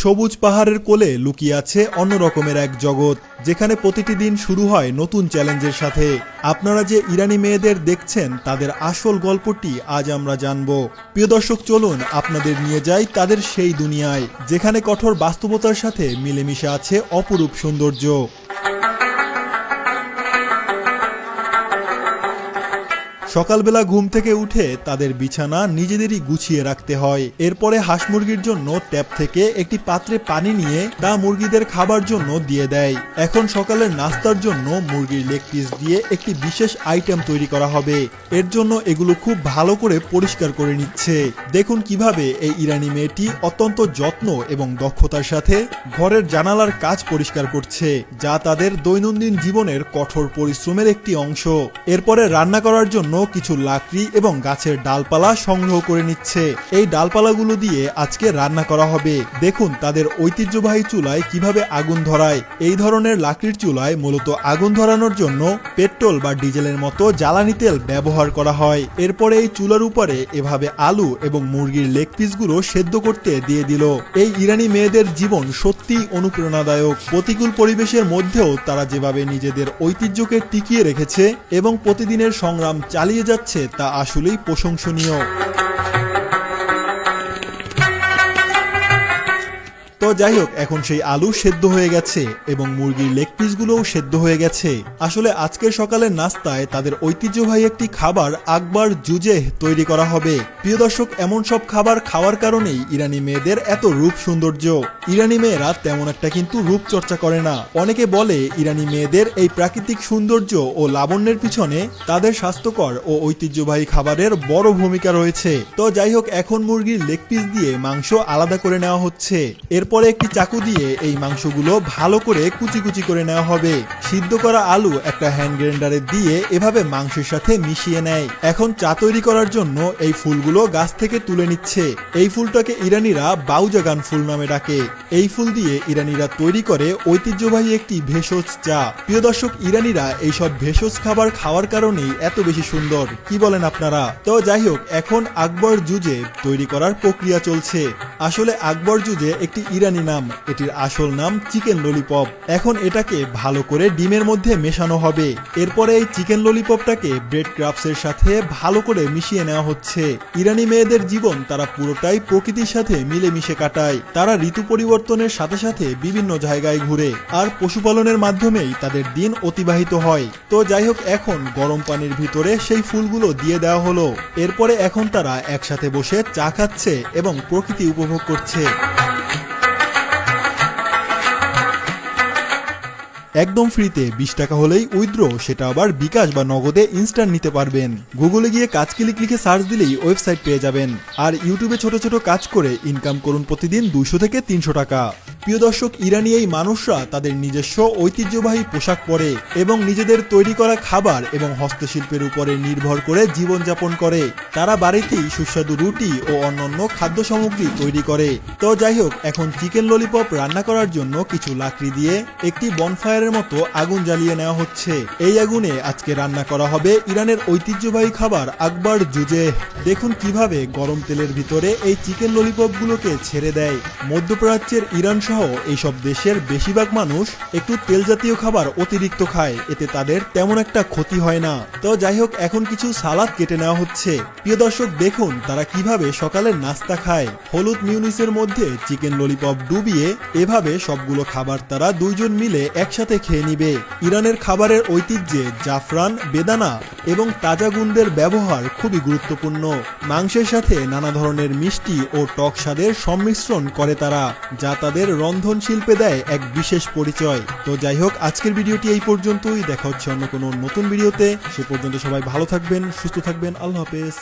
সবুজ পাহাড়ের কোলে লুকিয়ে আছে অন্য রকমের এক জগৎ, যেখানে প্রতিটি দিন শুরু হয় নতুন চ্যালেঞ্জের সাথে। আপনারা যে ইরানি মেয়েদের দেখছেন তাদের আসল গল্পটি আজ আমরা জানব। প্রিয় দর্শক, চলুন আপনাদের নিয়ে যাই তাদের সেই দুনিয়ায়, যেখানে কঠোর বাস্তবতার সাথে মিলেমিশে আছে অপরূপ সৌন্দর্য। সকালবেলা ঘুম থেকে উঠে তাদের বিছানা নিজেদেরই গুছিয়ে রাখতে হয়। এরপরে হাঁস মুরগির জন্য ট্যাপ থেকে একটি পাত্রে পানি নিয়ে তা মুরগিদের খাবার জন্য দিয়ে দেয়। এখন সকালের নাস্তার জন্য মুরগির লেগ পিস দিয়ে একটি বিশেষ আইটেম তৈরি করা হবে। এর জন্য এগুলো খুব ভালো করে পরিষ্কার করে নিচ্ছে। দেখুন কিভাবে এই ইরানি মেয়েটি অত্যন্ত যত্ন এবং দক্ষতার সাথে ঘরের জানালার কাজ পরিষ্কার করছে, যা তাদের দৈনন্দিন জীবনের কঠোর পরিশ্রমের একটি অংশ। এরপরে রান্না করার জন্য কিছু লাকড়ি এবং গাছের ডালপালা সংগ্রহ করে নিচ্ছে। এই ডালপালাগুলো দিয়ে আজকে রান্না করা হবে। দেখুন তাদের ঐতিহ্যবাহী চুলায় কিভাবে আগুন ধরায়। এই ধরনের লাকড়ির চুলায় মূলত আগুন ধরানোর জন্য পেট্রোল বা ডিজেলের মতো জ্বালানি তেল ব্যবহার করা হয়। এরপরে এই চুলার উপরে এভাবে আলু এবং মুরগির লেগ পিসগুলো সেদ্ধ করতে দিয়ে দিল। এই ইরানি মেয়েদের জীবন সত্যিই অনুপ্রেরণাদায়ক। প্রতিকূল পরিবেশের মধ্যেও তারা যেভাবে নিজেদের ঐতিহ্যকে টিকিয়ে রেখেছে এবং প্রতিদিনের সংগ্রাম চালিয়ে যাচ্ছে তা আসলেই প্রশংসনীয়। তো যাই হোক, এখন সেই আলু সেদ্ধ হয়ে গেছে এবং মুরগির লেগ পিসগুলোও সেদ্ধ হয়ে গেছে। আসলে আজকের সকালের নাস্তায় তাদের ঐতিহ্যবাহী একটি খাবার আকবর জুজেহ তৈরি করা হবে। প্রিয় দর্শক, এমন সব খাবার খাওয়ার কারণেই ইরানি মেয়েদের এত রূপ সৌন্দর্য। ইরানি মেয়েরা তেমন একটা কিন্তু রূপ চর্চা করে না। অনেকে বলে ইরানি মেয়েদের এই প্রাকৃতিক সৌন্দর্য ও লাবণ্যের পিছনে তাদের স্বাস্থ্যকর ও ঐতিহ্যবাহী খাবারের বড় ভূমিকা রয়েছে। তো যাই হোক, এখন মুরগির লেগ পিস দিয়ে মাংস আলাদা করে নেওয়া হচ্ছে। এরপরে একটি চাকু দিয়ে এই মাংসগুলো ভালো করে কুচি কুচি করে নেওয়া হবে। সিদ্ধ করা আলু একটা হ্যান্ড গ্রাইন্ডারে দিয়ে এভাবে মাংসের সাথে মিশিয়ে নেয়। এখন চা তৈরি করার জন্য এই ফুলগুলো গাছ থেকে তুলে নিচ্ছে। এই ফুলটাকে ইরানিরা বাউজাগান ফুল নামে ডাকে। এই ফুল দিয়ে ইরানিরা তৈরি করে ঐতিহ্যবাহী একটি ভেষজ চা। প্রিয় দর্শক, ইরানিরা এইসব ভেষজ খাবার খাওয়ার কারণেই এত বেশি সুন্দর। কি বলেন আপনারা? তো যাই হোক, এখন আকবর জুজে তৈরি করার প্রক্রিয়া চলছে। আসলে আকবর জুজে একটি ইরানি নাম, এটির আসল নাম চিকেন ললিপপ। এখন এটাকে ভালো করে ডিমের মধ্যে মেশানো হবে। এরপরে এই চিকেন ললিপপটাকে ব্রেড ক্রাফটসের সাথে ভালো করে মিশিয়ে নেওয়া হচ্ছে। ইরানি মেয়েদের জীবন তারা পুরোটাই প্রকৃতির সাথে মিলেমিশে কাটায়। তারা ঋতু পরিবর্তনের সাথে সাথে বিভিন্ন জায়গায় ঘুরে আর পশুপালনের মাধ্যমেই তাদের দিন অতিবাহিত হয়। তো যাই হোক, এখন গরম পানির ভিতরে সেই ফুলগুলো দিয়ে দেওয়া হলো। এরপরে এখন তারা একসাথে বসে চা খাচ্ছে এবং প্রকৃতি উপভোগ করছে। একদম ফ্রিতে 20 টাকা হলেই উইথড্র, সেটা আবার বিকাশ বা নগদে ইনস্ট্যান্ট নিতে পারবেন। গুগলে গিয়ে কাজ ক্লিক লিখে সার্চ দিলেই ওয়েবসাইট পেয়ে যাবেন। আর ইউটিউবে ছোট ছোট কাজ করে ইনকাম করুন প্রতিদিন 200 থেকে 300 টাকা। প্রিয় দর্শক, ইরানি এই মানুষরা তাদের নিজস্ব ঐতিহ্যবাহী পোশাক পরে এবং নিজেদের তৈরি করা খাবার এবং হস্তশিল্পের উপরে নির্ভর করে জীবনযাপন করে। তারা বাড়িতেই সুস্বাদু রুটি ও অন্যান্য খাদ্য সামগ্রী তৈরি করে। তো যাই হোক, এখন চিকেন ললিপপ রান্না করার জন্য কিছু লাকড়ি দিয়ে একটি বনফায়ারের মতো আগুন জ্বালিয়ে নেওয়া হচ্ছে। এই আগুনে আজকে রান্না করা হবে ইরানের ঐতিহ্যবাহী খাবার আকবর জুজেহ। দেখুন কিভাবে গরম তেলের ভিতরে এই চিকেন ললিপপ গুলোকে ছেড়ে দেয়। মধ্যপ্রাচ্যের ইরান সহ এইসব দেশের বেশিরভাগ মানুষ একটু তেল জাতীয় খাবার অতিরিক্ত খায়, এতে তাদের তেমন একটা ক্ষতি হয় না। তো যাই হোক, এখন কিছু সালাদ কেটে নেওয়া হচ্ছে। প্রিয় দর্শক, দেখুন তারা কিভাবে সকালের নাস্তা খায়। হলুদ মিউনিসের মধ্যে চিকেন ললিপপ ডুবিয়ে এভাবে সবগুলো খাবার তারা দুইজন মিলে একসাথে খেয়ে নিবে। ইরানের খাবারের ঐতিহ্যে জাফরান, বেদানা এবং তাজা গুন্ডের ব্যবহার খুবই গুরুত্বপূর্ণ। মাংসের সাথে নানা ধরনের মিষ্টি ও টক স্বাদের সংমিশ্রণ করে তারা, যা তাদের রন্ধন শিল্পে দেয় এক বিশেষ পরিচয়। তো যাই হোক, আজকের ভিডিওটি এই পর্যন্তই। দেখা হচ্ছে অন্য কোনো নতুন ভিডিওতে। সে পর্যন্ত সবাই ভালো থাকবেন, সুস্থ থাকবেন। আল্লাহ হাফেজ।